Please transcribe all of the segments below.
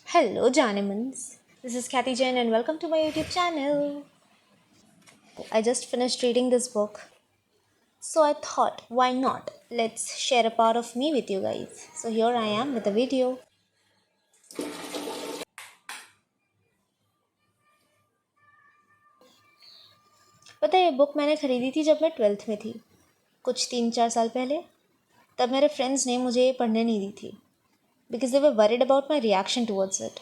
Hello, Janimans. This is Kathy Jain, and welcome to my YouTube channel. I just finished reading this book, so I thought, why not? Let's share a part of me with you guys. So here I am with a video. पता है ये book मैंने खरीदी थी जब मैं 12th में थी, कुछ 3-4 साल पहले. तब मेरे फ्रेंड्स ने मुझे ये पढ़ने नहीं दी थी because they were worried about my reaction towards it.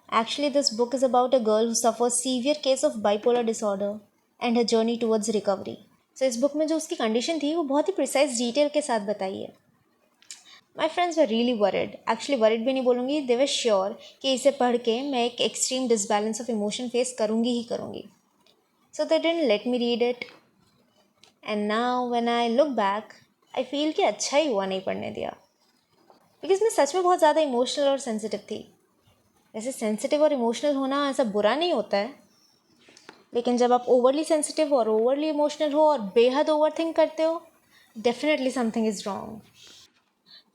Actually, this book is about a girl who suffers severe case of bipolar disorder and her journey towards recovery. So इस बुक में जो उसकी कंडीशन थी वो बहुत ही precise detail के साथ बताई है. My friends were really worried, actually worried भी नहीं बोलूँगी, दे वर श्योर कि इसे पढ़ के मैं एक extreme disbalance of emotion face करूँगी ही करूँगी. So they didn't let me read it, and now when I look back I feel कि अच्छा ही हुआ नहीं पढ़ने दिया, बिकॉज मैं सच में बहुत ज़्यादा इमोशनल और सेंसिटिव थी. वैसे सेंसिटिव और इमोशनल होना ऐसा बुरा नहीं होता है, लेकिन जब आप ओवरली सेंसिटिव और ओवरली इमोशनल हो और बेहद ओवर थिंक करते हो, डेफिनेटली समथिंग इज़ रॉन्ग.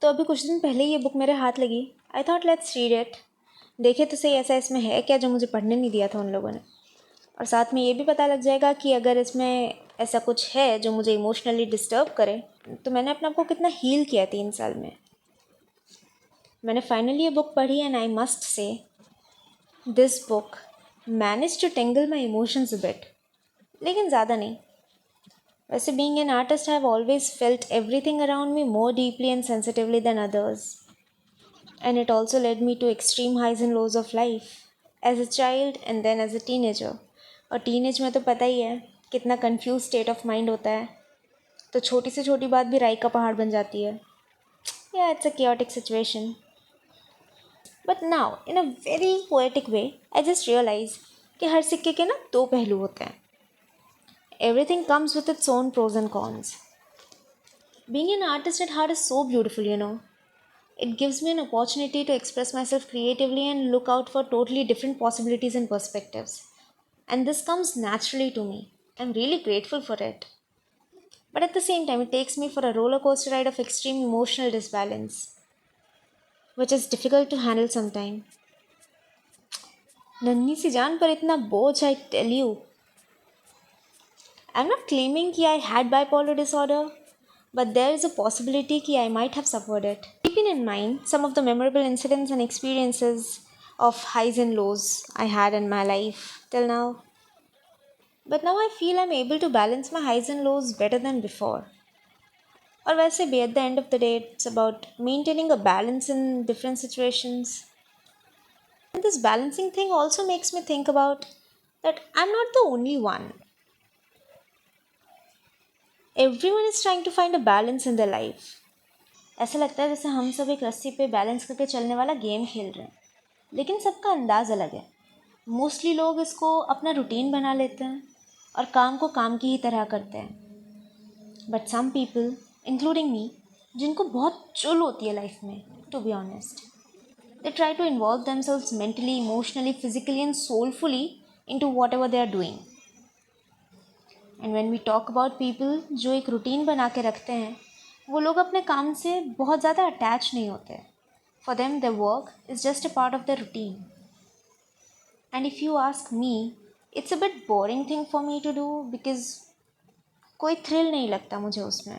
तो अभी कुछ दिन पहले ये बुक मेरे हाथ लगी. I thought let's read it. देखे तो सही ऐसा इसमें है क्या जो मुझे पढ़ने नहीं दिया था उन लोगों ने, और साथ में ये भी पता लग जाएगा कि अगर इसमें ऐसा कुछ है जो मुझे इमोशनली डिस्टर्ब करे तो मैंने अपने आप को कितना हील किया 3 साल में. मैंने फाइनली ये बुक पढ़ी and I must say this book manage to tangle my emotions a bit, लेकिन ज़्यादा नहीं. वैसे being an artist I have always felt everything around me more deeply and sensitively than others, and it also led me to extreme highs and lows of life as a child and then as a teenager. और teenage में तो पता ही है कितना confuse state of mind होता है, तो छोटी से छोटी बात भी राई का पहाड़ बन जाती है. या it's a chaotic situation. But now in a very poetic way I just realise कि हर सिक्के के ना दो पहलू होते हैं. Everything comes with its own pros and cons. Being an artist at heart is so beautiful, you know. It gives me an opportunity to express myself creatively and look out for totally different possibilities and perspectives. And this comes naturally to me. I'm really grateful for it. But at the same time, it takes me for a roller coaster ride of extreme emotional disbalance, which is difficult to handle sometimes. नन्ही सी जान पर इतना बोझ, I tell you. I'm not claiming कि I had bipolar disorder, but there is a possibility कि I might have suffered it. Keeping in mind some of the memorable incidents and experiences of highs and lows I had in my life till now. But now I feel I'm able to balance my highs and lows better than before. Or वैसे भी at the end of the day it's about maintaining a balance in different situations. And this balancing thing also makes me think about that I'm not the only one. Everyone is trying to find a balance in their life. ऐसा लगता है जैसे हम सब एक रस्सी पे balance करके चलने वाला गेम खेल रहे हैं, लेकिन सबका अंदाज़ अलग है. मोस्टली लोग इसको अपना रूटीन बना लेते हैं और काम को काम की ही तरह करते हैं. But some people including me, जिनको बहुत चुल होती है लाइफ में, to be honest, they try to involve themselves mentally, emotionally, physically and soulfully into whatever they are doing. And when we talk about people जो एक routine बना के रखते हैं, वो लोग अपने काम से बहुत ज़्यादा अटैच नहीं होते. For them the work is just a part of the routine. And if you ask me, it's a bit boring thing for me to do because कोई थ्रिल नहीं लगता मुझे उसमें.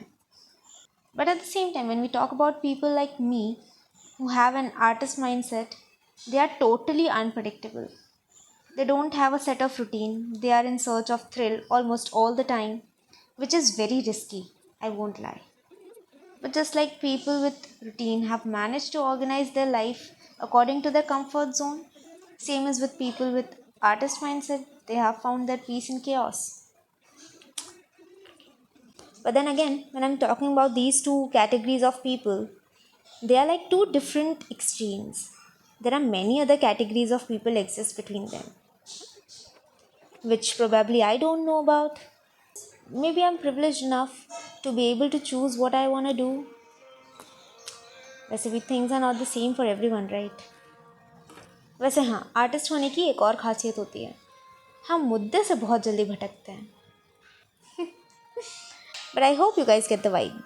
But at the same time when we talk about people like me who have an artist mindset, they are totally unpredictable. They don't have a set of routine. They are in search of thrill almost all the time, which is very risky, I won't lie. But just like people with routine have managed to organize their life according to their comfort zone, same as with people with artist mindset, they have found their peace in chaos. But then again, when I'm talking about these two categories of people, they are like two different extremes. There are many other categories of people exist between them, which probably I don't know about. Maybe I'm privileged enough to be able to choose what I want to do. Basically, things are not the same for everyone, right? वैसे हाँ, artist होने की एक और ख़ासियत होती है, हम मुद्दे से बहुत जल्दी भटकते हैं। But I hope you guys get the vibe.